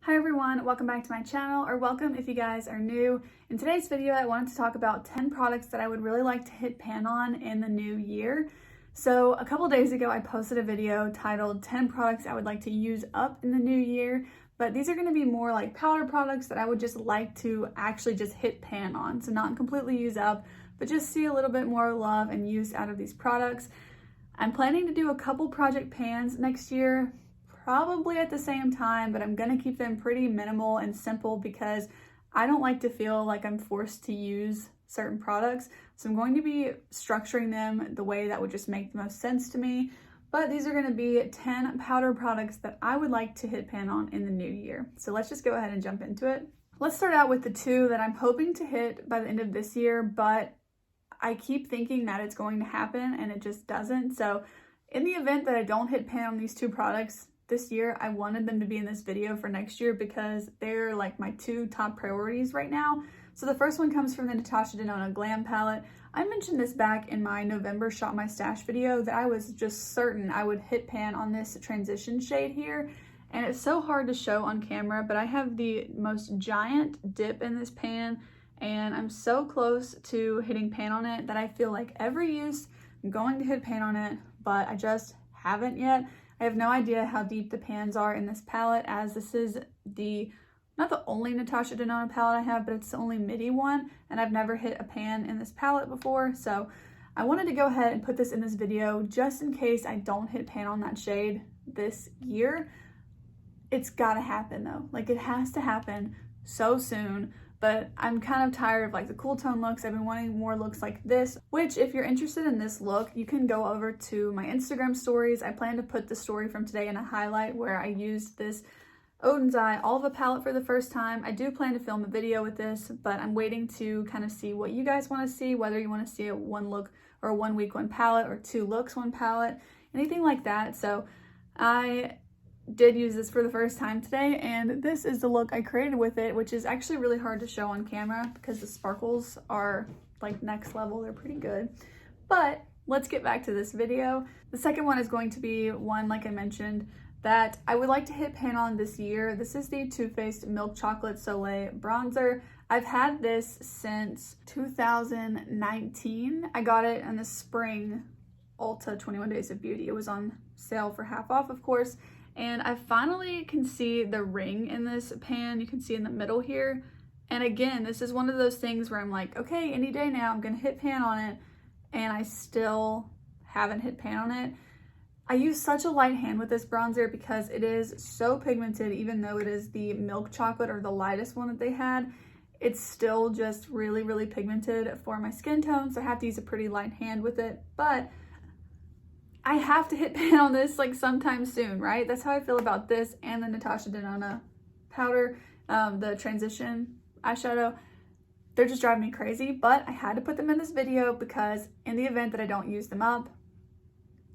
Hi everyone, welcome back to my channel, or welcome if you guys are new. In today's video, I wanted to talk about 10 products that I would really like to hit pan on in the new year. So a couple days ago, I posted a video titled 10 products I would like to use up in the new year, but these are going to be more like powder products that I would just like to actually just hit pan on. So not completely use up, but just see a little bit more love and use out of these products. I'm planning to do a couple project pans next year, probably at the same time, but I'm gonna keep them pretty minimal and simple because I don't like to feel like I'm forced to use certain products. So I'm going to be structuring them the way that would just make the most sense to me. But these are gonna be 10 powder products that I would like to hit pan on in the new year. So let's just go ahead and jump into it. Let's start out with the two that I'm hoping to hit by the end of this year, but I keep thinking that it's going to happen and it just doesn't. So in the event that I don't hit pan on these two products this year, I wanted them to be in this video for next year because they're like my two top priorities right now. So the first one comes from the Natasha Denona Glam Palette. I mentioned this back in my November Shop My Stash video that I was just certain I would hit pan on this transition shade here. And it's so hard to show on camera, but I have the most giant dip in this pan and I'm so close to hitting pan on it that I feel like every use I'm going to hit pan on it, but I just haven't yet. I have no idea how deep the pans are in this palette, as this is not the only Natasha Denona palette I have, but it's the only midi one, and I've never hit a pan in this palette before, so I wanted to go ahead and put this in this video just in case I don't hit pan on that shade this year. It's gotta happen though, like it has to happen so soon. But I'm kind of tired of like the cool tone looks. I've been wanting more looks like this, which if you're interested in this look, you can go over to my Instagram stories. I plan to put the story from today in a highlight where I used this Odin's Eye Olive palette for the first time. I do plan to film a video with this, but I'm waiting to kind of see what you guys want to see, whether you want to see a one look or a 1 week one palette or 2 looks one palette, anything like that. So I did use this for the first time today, and this is the look I created with it, which is actually really hard to show on camera because the sparkles are like next level. They're pretty good. But let's get back to this video. The second one is going to be one, like I mentioned, that I would like to hit pan on this year. This is the Too Faced Milk Chocolate Soleil bronzer. I've had this since 2019. I got it in the spring Ulta 21 Days of Beauty. It was on sale for half off, of course. And I finally can see the ring in this pan. You can see in the middle here. And again, this is one of those things where I'm like, okay, any day now I'm gonna hit pan on it. And I still haven't hit pan on it. I use such a light hand with this bronzer because it is so pigmented, even though it is the milk chocolate or the lightest one that they had. It's still just really, really pigmented for my skin tone. So I have to use a pretty light hand with it. But I have to hit pan on this like sometime soon, right? That's how I feel about this and the Natasha Denona powder, the transition eyeshadow. They're just driving me crazy, but I had to put them in this video because in the event that I don't use them up,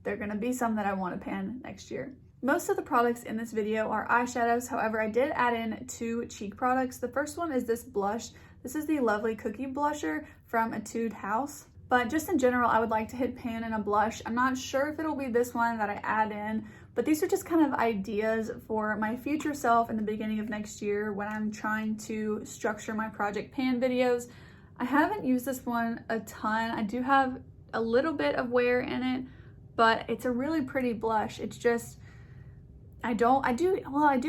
they're gonna be some that I want to pan next year. Most of the products in this video are eyeshadows. However, I did add in 2 cheek products. The first one is this blush. This is the Lovely Cookie Blusher from Etude House. But just in general, I would like to hit pan in a blush. I'm not sure if it'll be this one that I add in, but these are just kind of ideas for my future self in the beginning of next year when I'm trying to structure my project pan videos. I haven't used this one a ton. I do have a little bit of wear in it, but it's a really pretty blush. It's just, I do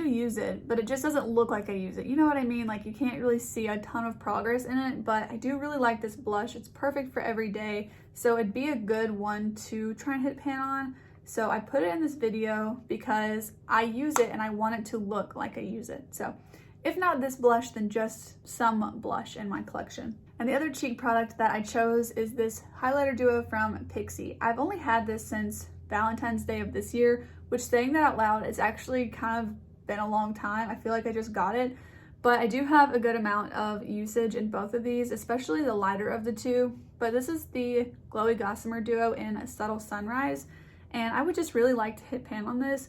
use it, but it just doesn't look like I use it. You know what I mean? Like you can't really see a ton of progress in it, but I do really like this blush. It's perfect for every day. So it'd be a good one to try and hit pan on. So I put it in this video because I use it and I want it to look like I use it. So if not this blush, then just some blush in my collection. And the other cheek product that I chose is this highlighter duo from Pixi. I've only had this since Valentine's Day of this year, which, saying that out loud, it's actually kind of been a long time. I feel like I just got it, but I do have a good amount of usage in both of these, especially the lighter of the two. But this is the Glowy Gossamer Duo in Subtle Sunrise, and I would just really like to hit pan on this.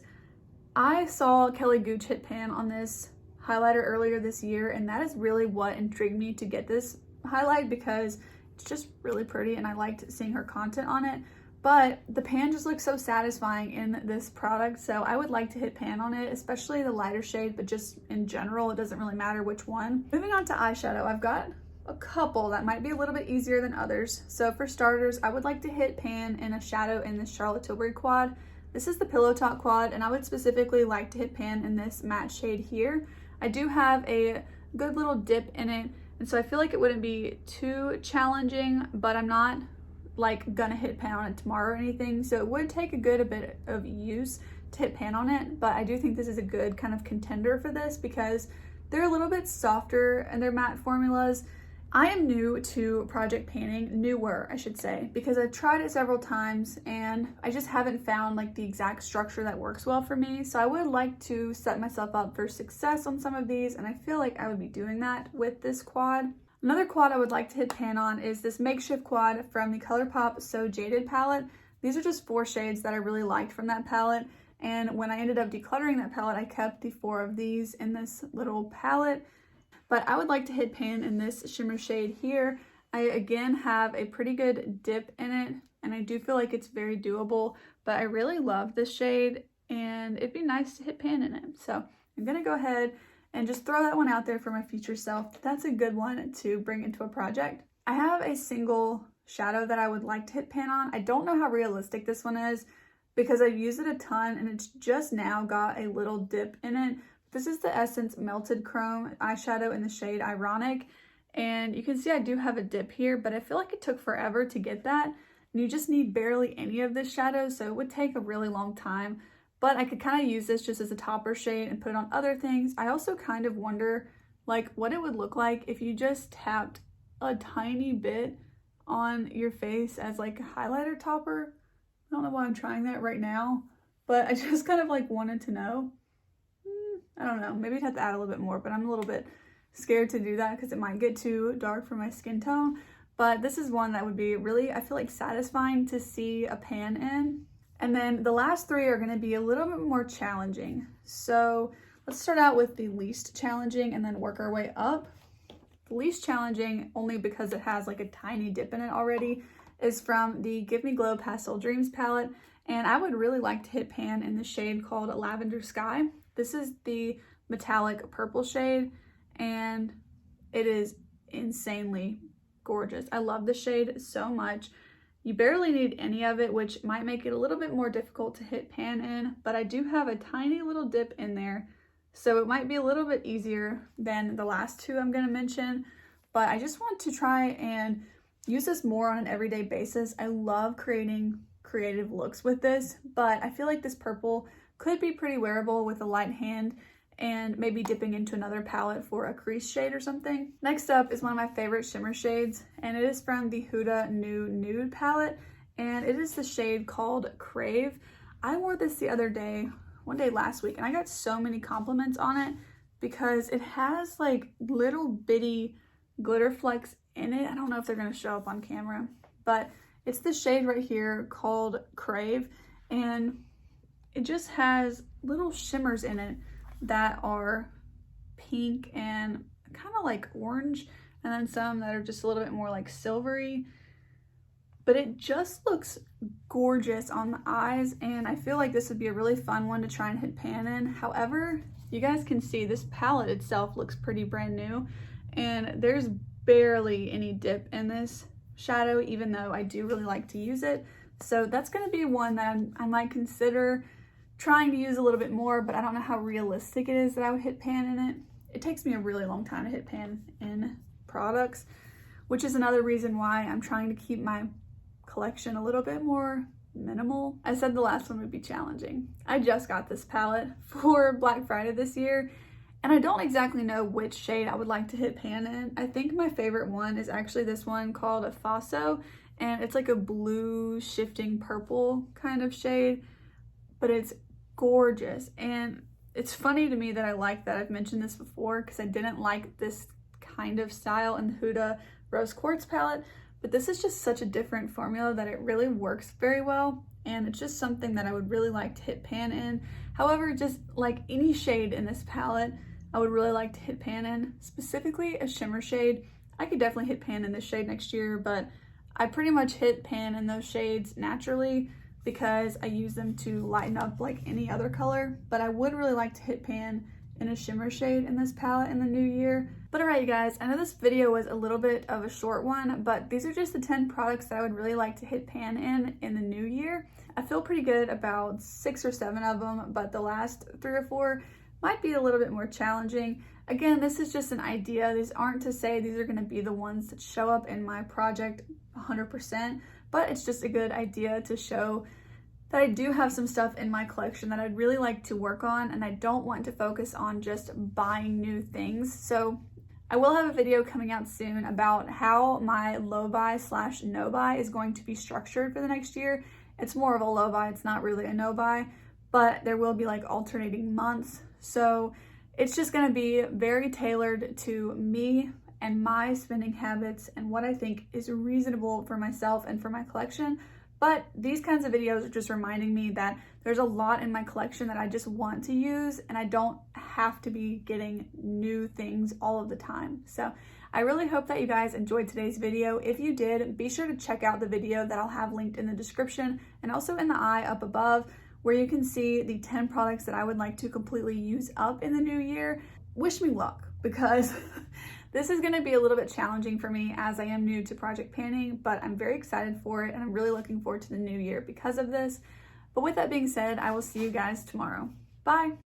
I saw Kelly Gooch hit pan on this highlighter earlier this year, and that is really what intrigued me to get this highlight because it's just really pretty and I liked seeing her content on it. but the pan just looks so satisfying in this product, so I would like to hit pan on it, especially the lighter shade, but just in general, it doesn't really matter which one. Moving on to eyeshadow, I've got a couple that might be a little bit easier than others. So for starters, I would like to hit pan in a shadow in this Charlotte Tilbury quad. This is the Pillow Talk quad, and I would specifically like to hit pan in this matte shade here. I do have a good little dip in it, and so I feel like it wouldn't be too challenging, but I'm not like gonna hit pan on it tomorrow or anything, so it would take a good bit of use to hit pan on it. But I do think this is a good kind of contender for this because they're a little bit softer in their matte formulas. I am new to project panning, newer I should say, because I've tried it several times and I just haven't found like the exact structure that works well for me. So I would like to set myself up for success on some of these, and I feel like I would be doing that with this quad. Another quad I would like to hit pan on is this makeshift quad from the Colourpop So Jaded palette. These are just 4 shades that I really liked from that palette, and when I ended up decluttering that palette, I kept the 4 of these in this little palette. But I would like to hit pan in this shimmer shade here. I again have a pretty good dip in it, and I do feel like it's very doable, but I really love this shade and it'd be nice to hit pan in it. So I'm gonna go ahead and just throw that one out there for my future self. That's a good one to bring into a project. I have a single shadow that I would like to hit pan on. I don't know how realistic this one is because I've used it a ton and it's just now got a little dip in it. This is the Essence Melted Chrome eyeshadow in the shade Ironic, and you can see I do have a dip here, but I feel like it took forever to get that, and you just need barely any of this shadow, so it would take a really long time, but I could kind of use this just as a topper shade and put it on other things. I also kind of wonder like what it would look like if you just tapped a tiny bit on your face as like a highlighter topper. I don't know why I'm trying that right now, but I just kind of like wanted to know. I don't know, maybe I'd have to add a little bit more, but I'm a little bit scared to do that because it might get too dark for my skin tone. But this is one that would be really, I feel like, satisfying to see a pan in. And then the last 3 are going to be a little bit more challenging. So let's start out with the least challenging and then work our way up. The least challenging, only because it has like a tiny dip in it already, is from the Give Me Glow Pastel Dreams palette. And I would really like to hit pan in the shade called Lavender Sky. This is the metallic purple shade, and it is insanely gorgeous. I love the shade so much. You barely need any of it, which might make it a little bit more difficult to hit pan in, but I do have a tiny little dip in there, so it might be a little bit easier than the last 2 I'm going to mention. But I just want to try and use this more on an everyday basis. I love creating creative looks with this, but I feel like this purple could be pretty wearable with a light hand and maybe dipping into another palette for a crease shade or something. Next up is one of my favorite shimmer shades, and it is from the Huda New Nude palette, and it is the shade called Crave. I wore this the other day, one day last week, and I got so many compliments on it because it has like little bitty glitter flecks in it. I don't know if they're gonna show up on camera, but it's the shade right here called Crave, and it just has little shimmers in it that are pink and kind of like orange, and then some that are just a little bit more like silvery. But it just looks gorgeous on the eyes, and I feel like this would be a really fun one to try and hit pan in. However, you guys can see this palette itself looks pretty brand new, and there's barely any dip in this shadow, even though I do really like to use it. So that's going to be one that I might consider trying to use a little bit more, but I don't know how realistic it is that I would hit pan in it. It takes me a really long time to hit pan in products, which is another reason why I'm trying to keep my collection a little bit more minimal. I said the last one would be challenging. I just got this palette for Black Friday this year, and I don't exactly know which shade I would like to hit pan in. I think my favorite one is actually this one called a Faso, and it's like a blue shifting purple kind of shade, but it's gorgeous. And it's funny to me that I like that. I've mentioned this before because I didn't like this kind of style in the Huda Rose Quartz palette, but this is just such a different formula that it really works very well, and it's just something that I would really like to hit pan in. However, just like any shade in this palette, I would really like to hit pan in, specifically a shimmer shade. I could definitely hit pan in this shade next year, but I pretty much hit pan in those shades naturally because I use them to lighten up like any other color, but I would really like to hit pan in a shimmer shade in this palette in the new year. But alright you guys, I know this video was a little bit of a short one, but these are just the 10 products that I would really like to hit pan in the new year. I feel pretty good about 6 or 7 of them, but the last 3 or 4 might be a little bit more challenging. Again, this is just an idea. These aren't to say these are going to be the ones that show up in my project 100%, but it's just a good idea to show that I do have some stuff in my collection that I'd really like to work on, and I don't want to focus on just buying new things. So I will have a video coming out soon about how my low buy / no buy is going to be structured for the next year. It's more of a low buy, it's not really a no buy, but there will be like alternating months. So it's just gonna be very tailored to me and my spending habits and what I think is reasonable for myself and for my collection. But these kinds of videos are just reminding me that there's a lot in my collection that I just want to use, and I don't have to be getting new things all of the time. So I really hope that you guys enjoyed today's video. If you did, be sure to check out the video that I'll have linked in the description and also in the eye up above, where you can see the 10 products that I would like to completely use up in the new year. Wish me luck, because this is going to be a little bit challenging for me as I am new to project panning, but I'm very excited for it and I'm really looking forward to the new year because of this. But with that being said, I will see you guys tomorrow. Bye!